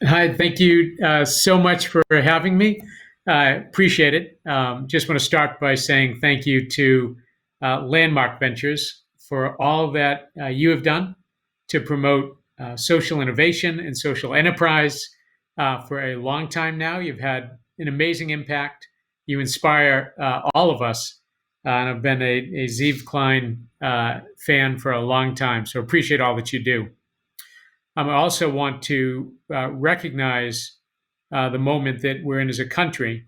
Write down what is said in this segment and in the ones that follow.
Hi, thank you so much for having me. I appreciate it. Just want to start by saying thank you to Landmark Ventures for all that you have done to promote social innovation and social enterprise for a long time now. You've had an amazing impact. You inspire all of us. And I've been a Zeev Klein fan for a long time, so appreciate all that you do. I also want to recognize the moment that we're in as a country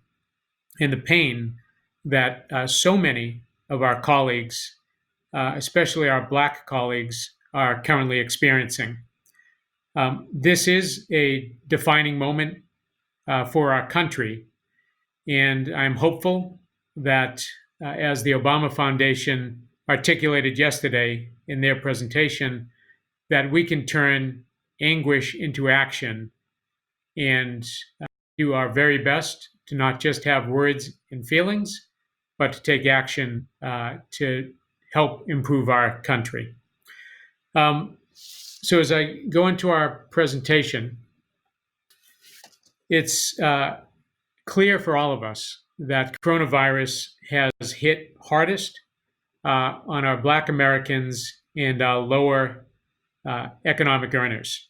and the pain that so many of our colleagues, especially our Black colleagues, are currently experiencing. This is a defining moment for our country, and I'm hopeful that, as the Obama Foundation articulated yesterday in their presentation, that we can turn anguish into action and do our very best to not just have words and feelings, but to take action to help improve our country. So, as I go into our presentation, it's clear for all of us that coronavirus has hit hardest on our Black Americans and our lower economic earners.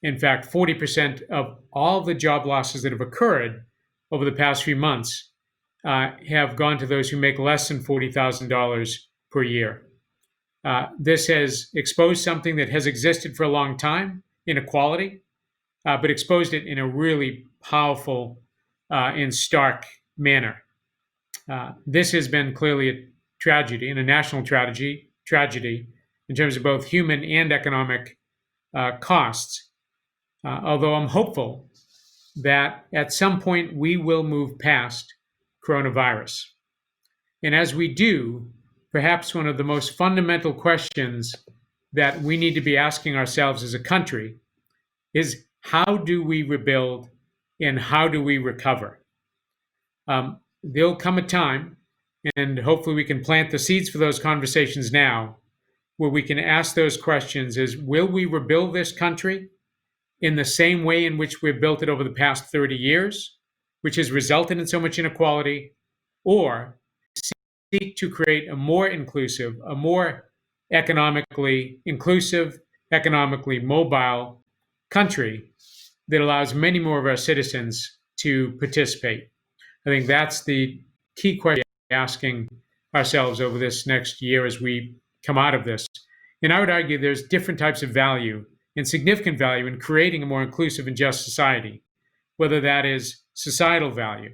In fact, 40% of all the job losses that have occurred over the past few months have gone to those who make less than $40,000 per year. This has exposed something that has existed for a long time, inequality, but exposed it in a really powerful and stark manner. This has been clearly a tragedy and a national tragedy in terms of both human and economic costs. Although I'm hopeful that at some point we will move past coronavirus. And as we do, perhaps one of the most fundamental questions that we need to be asking ourselves as a country is, how do we rebuild and how do we recover? There'll come a time, and hopefully we can plant the seeds for those conversations now, where we can ask those questions: is, will we rebuild this country in the same way in which we've built it over the past 30 years, which has resulted in so much inequality, or seek to create a more inclusive, a more economically inclusive, economically mobile country that allows many more of our citizens to participate? I think that's the key question we're asking ourselves over this next year as we come out of this. And I would argue there's different types of value and significant value in creating a more inclusive and just society, whether that is societal value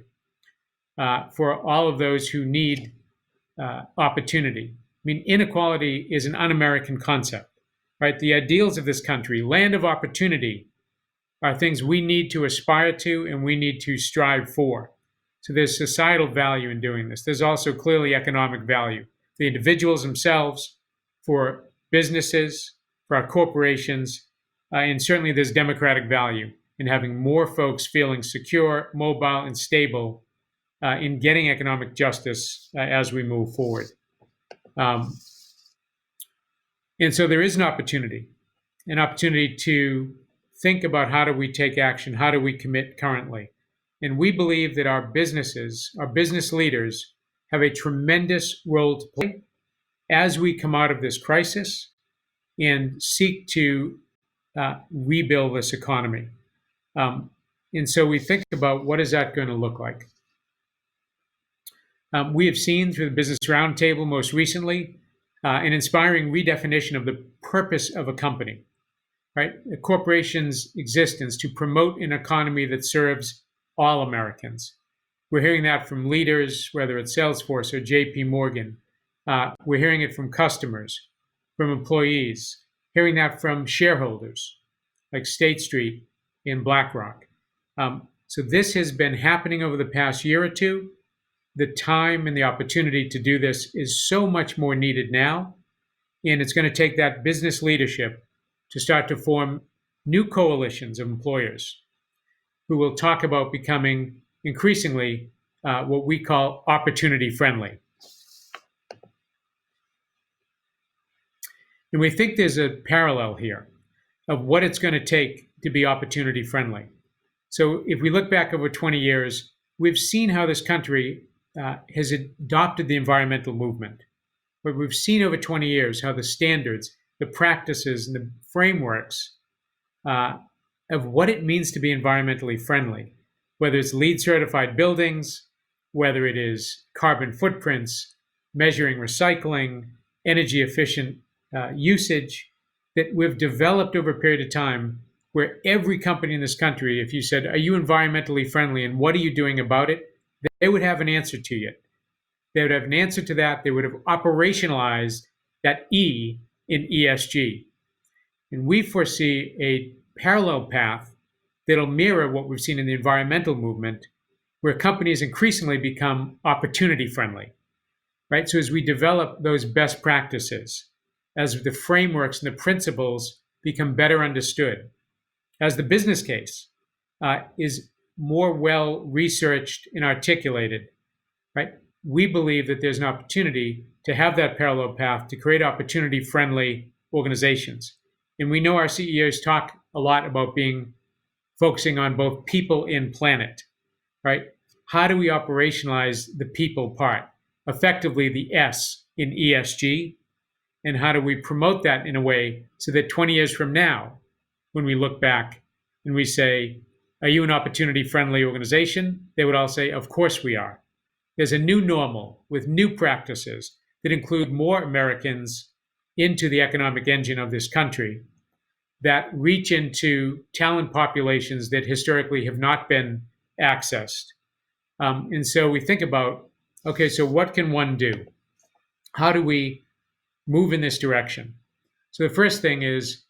for all of those who need opportunity. I mean, inequality is an un-American concept, right? The ideals of this country, land of opportunity, are things we need to aspire to and we need to strive for. So there's societal value in doing this. There's also clearly economic value for the individuals themselves, for businesses, for our corporations, and certainly there's democratic value in having more folks feeling secure, mobile, and stable in getting economic justice as we move forward. And so there is an opportunity to think about, how do we take action? How do we commit currently? And we believe that our businesses, our business leaders, have a tremendous role to play as we come out of this crisis and seek to rebuild this economy. And so we think about, what is that going to look like? We have seen through the Business Roundtable most recently an inspiring redefinition of the purpose of a company, right? A corporation's existence to promote an economy that serves all Americans. We're hearing that from leaders, whether it's Salesforce or JP Morgan. We're hearing it from customers, from employees, hearing that from shareholders like State Street and BlackRock. So this has been happening over the past year or two. The time and the opportunity to do this is so much more needed now. And it's going to take that business leadership to start to form new coalitions of employers who will talk about becoming increasingly what we call opportunity friendly. And we think there's a parallel here of what it's going to take to be opportunity friendly. So if we look back over 20 years, we've seen how this country has adopted the environmental movement. But we've seen over 20 years how the standards, the practices, and the frameworks uh, of what it means to be environmentally friendly, whether it's LEED certified buildings, whether it is carbon footprints, measuring recycling, energy efficient usage, that we've developed over a period of time where every company in this country, if you said, are you environmentally friendly and what are you doing about it? They would have an answer to you. They would have an answer to that. They would have operationalized that E in ESG. And we foresee a parallel path that'll mirror what we've seen in the environmental movement, where companies increasingly become opportunity friendly, right? So as we develop those best practices, as the frameworks and the principles become better understood, as the business case is more well researched and articulated, right? We believe that there's an opportunity to have that parallel path to create opportunity friendly organizations. And we know our CEOs talk a lot about focusing on both people and planet, right? How do we operationalize the people part, effectively the S in ESG? And how do we promote that in a way so that 20 years from now, when we look back and we say, are you an opportunity friendly organization? They would all say, of course we are. There's a new normal with new practices that include more Americans into the economic engine of this country, that reach into talent populations that historically have not been accessed. And so we think about, okay, so what can one do? How do we move in this direction? So the first thing is,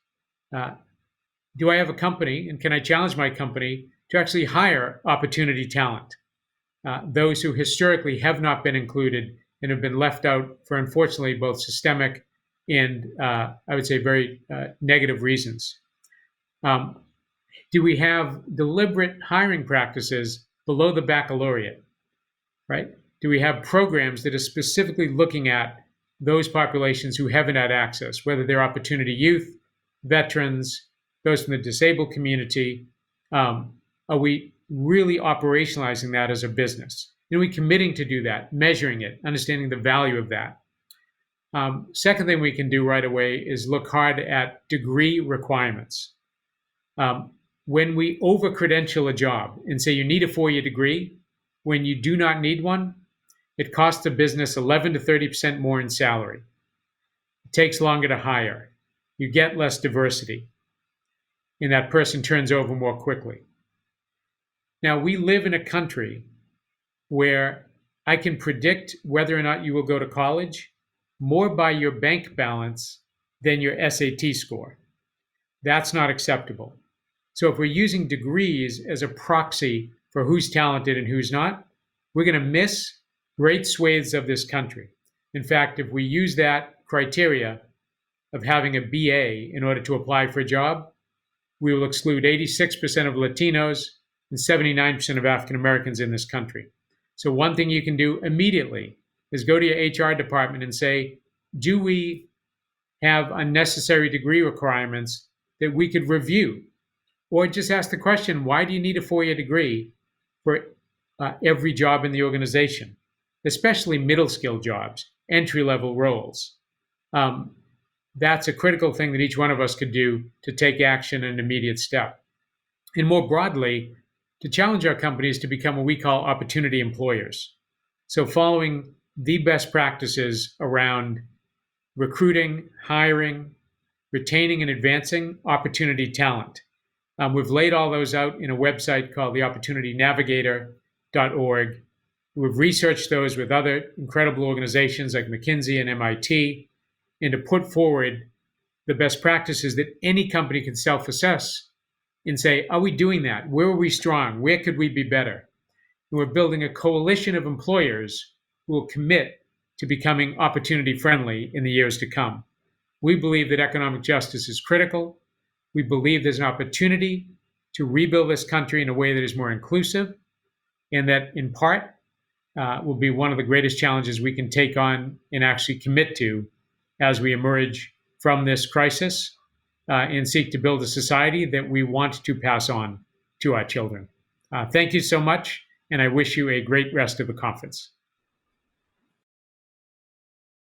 do I have a company, and can I challenge my company to actually hire opportunity talent? Those who historically have not been included and have been left out for, unfortunately, both systemic and I would say very negative reasons. Do we have deliberate hiring practices below the baccalaureate, right? Do we have programs that are specifically looking at those populations who haven't had access, whether they're opportunity youth, veterans, those from the disabled community? Are we really operationalizing that as a business? Are we committing to do that, measuring it, understanding the value of that? Second thing we can do right away is look hard at degree requirements. When we over-credential a job and say you need a 4-year degree, when you do not need one, it costs the business 11 to 30% more in salary. It takes longer to hire. You get less diversity, and that person turns over more quickly. Now, we live in a country where I can predict whether or not you will go to college more by your bank balance than your SAT score. That's not acceptable. So if we're using degrees as a proxy for who's talented and who's not, we're going to miss great swathes of this country. In fact, if we use that criteria of having a BA in order to apply for a job, we will exclude 86% of Latinos and 79% of African Americans in this country. So one thing you can do immediately is go to your HR department and say, do we have unnecessary degree requirements that we could review? Or just ask the question, why do you need a 4-year degree for every job in the organization, especially middle skill jobs, entry-level roles? That's a critical thing that each one of us could do to take action in an immediate step. And more broadly, to challenge our companies to become what we call opportunity employers. So following the best practices around recruiting, hiring, retaining, and advancing opportunity talent. We've laid all those out in a website called theopportunitynavigator.org. We've researched those with other incredible organizations like McKinsey and MIT, and to put forward the best practices that any company can self-assess and say, are we doing that? Where are we strong? Where could we be better? And we're building a coalition of employers who will commit to becoming opportunity friendly in the years to come. We believe that economic justice is critical. We believe there's an opportunity to rebuild this country in a way that is more inclusive, and that in part will be one of the greatest challenges we can take on and actually commit to as we emerge from this crisis. and seek to build a society that we want to pass on to our children. Thank you so much, and I wish you a great rest of the conference.